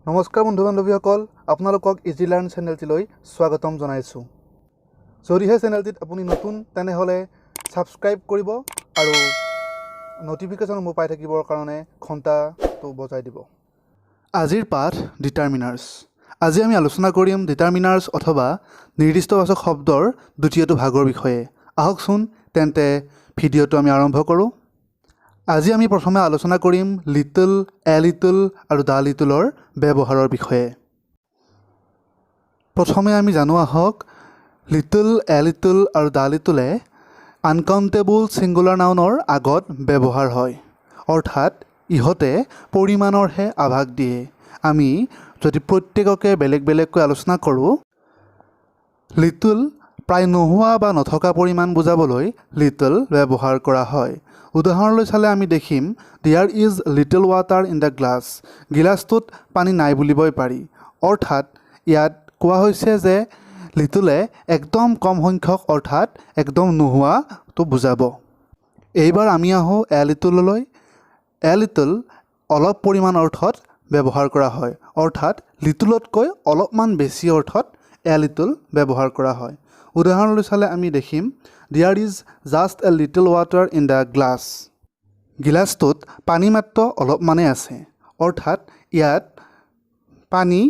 নমস্কাৰ বন্ধু বান্ধৱীসকল, আপোনালোকক ইজি লাৰ্ণ চেনেলটিলৈ স্বাগতম জনাইছোঁ। যদিহে চেনেলটিত আপুনি নতুন তেনেহ'লে ছাবস্ক্ৰাইব কৰিব আৰু ন'টিফিকেশ্যনসমূহ পাই থাকিবৰ কাৰণে ঘণ্টাটো বজাই দিব। আজিৰ পাঠ ডিটাৰমিনাৰ্ছ। আজি আমি আলোচনা কৰিম ডিটাৰমিনাৰ্ছ অথবা নিৰ্দিষ্টবাচক শব্দৰ দ্বিতীয়টো ভাগৰ বিষয়ে। আহকচোন তেন্তে ভিডিঅ'টো আমি আৰম্ভ কৰোঁ। আজি আমি প্ৰথমে আলোচনা কৰিম লিটল, এ লিটল আৰু দ্য লিটলৰ ব্যৱহাৰৰ বিষয়ে। প্ৰথমে আমি জানো আহক লিটল, এ লিটল আৰু দ্য লিটলে আনকাউণ্টেবল ছিংগুলাৰ নাউনৰ আগত ব্যৱহাৰ হয়, অৰ্থাৎ ইহঁতে পৰিমাণৰহে আভাস দিয়ে। আমি যদি প্ৰত্যেককে বেলেগ বেলেগকৈ আলোচনা কৰোঁ, লিটল প্ৰায় নোহোৱা বা নথকা পৰিমাণ বুজাবলৈ লিটল ব্যৱহাৰ কৰা হয়। উদাহৰণলৈ চালে আমি দেখিম there is little water in the glass. গিলাচটোত পানী নাই বুলিবই পাৰি, অৰ্থাৎ ইয়াত কোৱা হৈছে যে লিটলে একদম কম সংখ্যক অৰ্থাৎ একদম নোহোৱাটো বুজাব। এইবাৰ আমি আহোঁ এ লিটললৈ। এ লিটল অলপ পৰিমাণ অৰ্থত ব্যৱহাৰ কৰা হয়, অৰ্থাৎ লিটলতকৈ অলপমান বেছি অৰ্থত এ লিটল ব্যৱহাৰ কৰা হয়। উদাহৰণলৈ চালে আমি দেখিম there is just a little water in the glass. গিলাচটোত পানী মাত্ৰ অলপমানেই আছে, অৰ্থাৎ ইয়াত পানী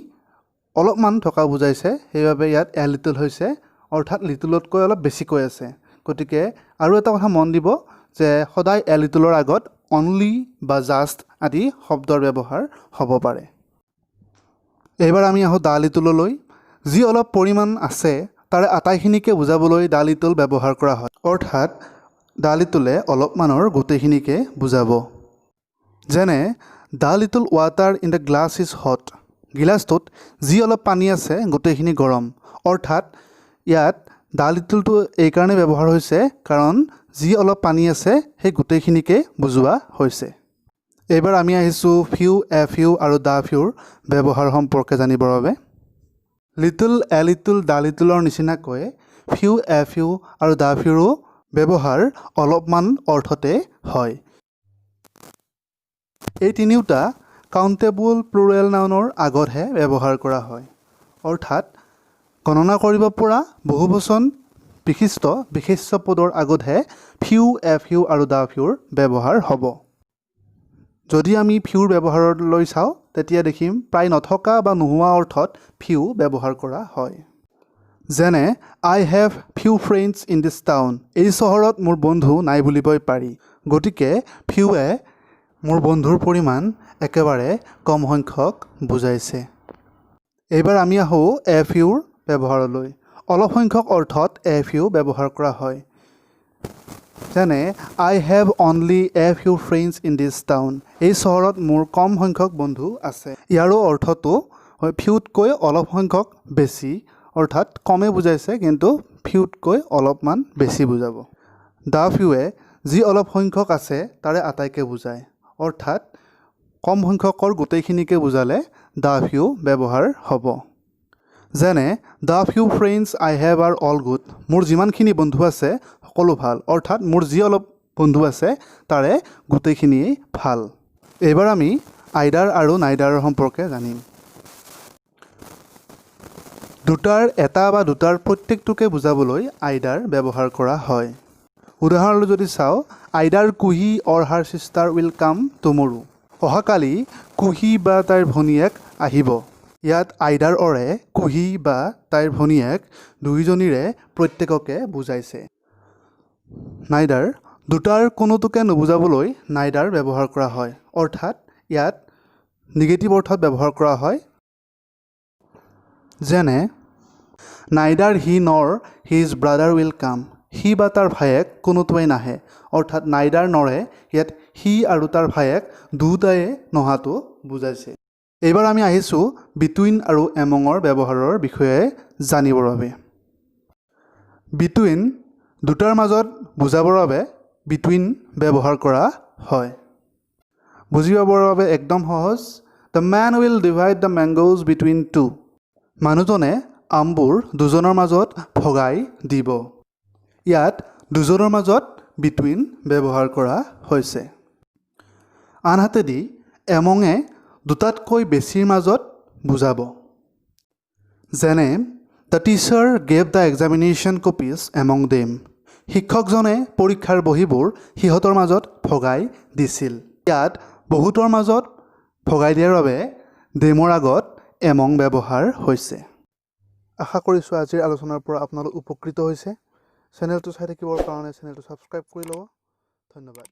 অলপমান থকা বুজাইছে, সেইবাবে ইয়াত এ লিটল হৈছে, অৰ্থাৎ লিটলতকৈ অলপ বেছিকৈ আছে। গতিকে আৰু এটা কথা মন দিব যে সদায় এ লিটলৰ আগত অনলি বা জাষ্ট আদি শব্দৰ ব্যৱহাৰ হ'ব পাৰে। এইবাৰ আমি আহোঁ দ্য লিটললৈ। যি অলপ পৰিমাণ আছে তাৰে আটাইখিনিকে বুজাবলৈ দ্য লিটল ব্যৱহাৰ কৰা হয়, অৰ্থাৎ দ্য লিটলে অলপমানৰ গোটেইখিনিকে বুজাব। যেনে the little water in the glass is hot. গিলাচটোত যি অলপ পানী আছে গোটেইখিনি গৰম, অৰ্থাৎ ইয়াত দ্য লিটলটো এইকাৰণে ব্যৱহাৰ হৈছে কাৰণ যি অলপ পানী আছে সেই গোটেইখিনিকে বুজোৱা হৈছে। এইবাৰ আমি আহিছোঁ ফিউ, এ ফিউ আৰু দ্য ফিউৰ ব্যৱহাৰ সম্পৰ্কে জানিবৰ বাবে। লিটল, এ লিটল, দ্য লিটলৰ নিচিনাকৈ ফিউ, এ ফিউ আৰু দ্য ফিউৰো ব্যৱহাৰ অলপমান অৰ্থতে হয়। এই তিনিওটা কাউণ্টেবল প্লুৰেল নাউনৰ আগতহে ব্যৱহাৰ কৰা হয়, অৰ্থাৎ গণনা কৰিব পৰা বহুবচন বিশিষ্ট বিশেষ্য পদৰ আগতহে ফিউ, এ ফিউ আৰু দ্য ফিউৰ ব্যৱহাৰ হ'ব। যদি আমি ফিউৰ ব্যৱহাৰলৈ চাওঁ তেতিয়া দেখিম প্ৰায় নথকা বা নোহোৱা অৰ্থত ফিউ ব্যৱহাৰ কৰা হয়। যেনে I have few friends in this town. এই চহৰত মোৰ বন্ধু নাই বুলিবই পাৰি, গতিকে ফিউৱে মোৰ বন্ধুৰ পৰিমাণ একেবাৰে কম সংখ্যক বুজাইছে। এইবাৰ আমি আহোঁ এ ফিউৰ ব্যৱহাৰলৈ। অলপ সংখ্যক অৰ্থত এ ফিউ ব্যৱহাৰ কৰা হয়। যেনে I have only a few friends in this town. এই চহৰত মোৰ কম সংখ্যক বন্ধু আছে। ইয়াৰো অৰ্থটো ফিউতকৈ অলপ সংখ্যক বেছি, অৰ্থাৎ কমেই বুজাইছে কিন্তু ফিউতকৈ অলপমান বেছি বুজাব। দ্য ফিউৱে যি অলপ সংখ্যক আছে তাৰে আটাইকে বুজায়, অৰ্থাৎ কম সংখ্যকৰ গোটেইখিনিকে বুজালে দ্য ফিউ ব্যৱহাৰ হ'ব। যেনে the few friends I have R all good. মোৰ যিমানখিনি বন্ধু আছে সকলো ভাল, অৰ্থাৎ মোৰ যি অলপ বন্ধু আছে তাৰে গোটেইখিনিয়ে ভাল। এইবাৰ আমি আইডাৰ আৰু নাইডাৰৰ সম্পৰ্কে জানিম। দুটাৰ এটা বা দুটাৰ প্ৰত্যেকটোকে বুজাবলৈ আইডাৰ ব্যৱহাৰ কৰা হয়। উদাহৰণলৈ যদি চাওঁ আইডাৰ কুহি অৰ হাৰ ছিষ্টাৰ উইল কাম টুমৰো। অহাকালি কুহি বা তাইৰ ভনীয়েক আহিব। ইয়াত আইডাৰ অৰে কুহি বা তাইৰ ভনীয়েক দুয়োজনীৰে প্ৰত্যেককে বুজাইছে। নাইডাৰ দুটাৰ কোনোটোকে নুবুজাবলৈ নাইডাৰ ব্যৱহাৰ কৰা হয়, অৰ্থাৎ ইয়াত নিগেটিভ অৰ্থত ব্যৱহাৰ কৰা হয়। যেনে নাইডাৰ হি নৰ হিজ ব্ৰাদাৰ উইল কাম। সি বা তাৰ ভায়েক কোনোটোৱেই নাহে, অৰ্থাৎ নাইডাৰ নৰে ইয়াত সি আৰু তাৰ ভায়েক দুয়োটায়ে নহাটো বুজাইছে। এইবাৰ আমি আহিছোঁ বিটুইন আৰু এমঙৰ ব্যৱহাৰৰ বিষয়ে জানিবৰ বাবে। বিটুইন দুটাৰ মাজত বুজাবৰ বাবে বিটুইন ব্যৱহাৰ কৰা হয়। বুজি পাবৰ বাবে একদম সহজ। The man will divide the mangoes between two. মানুহজনে আমবোৰ দুজনৰ মাজত ভগাই দিব। ইয়াত দুজনৰ মাজত বিটুইন ব্যৱহাৰ কৰা হৈছে। আনহাতেদি এমঙে দুটাতকৈ বেছিৰ মাজত বুজাব। যেনে the teacher gave the examination copies among them. শিক্ষকজনে পৰীক্ষাৰ বহীবোৰ সিহঁতৰ মাজত ভগাই দিছিল। ইয়াত বহুতৰ মাজত ভগাই দিয়াৰ বাবে দেমৰ আগত এমং ব্যৱহাৰ হৈছে। আশা কৰিছোঁ আজিৰ আলোচনাৰ পৰা আপোনালোক উপকৃত হৈছে। চেনেলটো চাই থাকিবৰ কাৰণে চেনেলটো ছাবস্ক্ৰাইব কৰি ল'ব। ধন্যবাদ।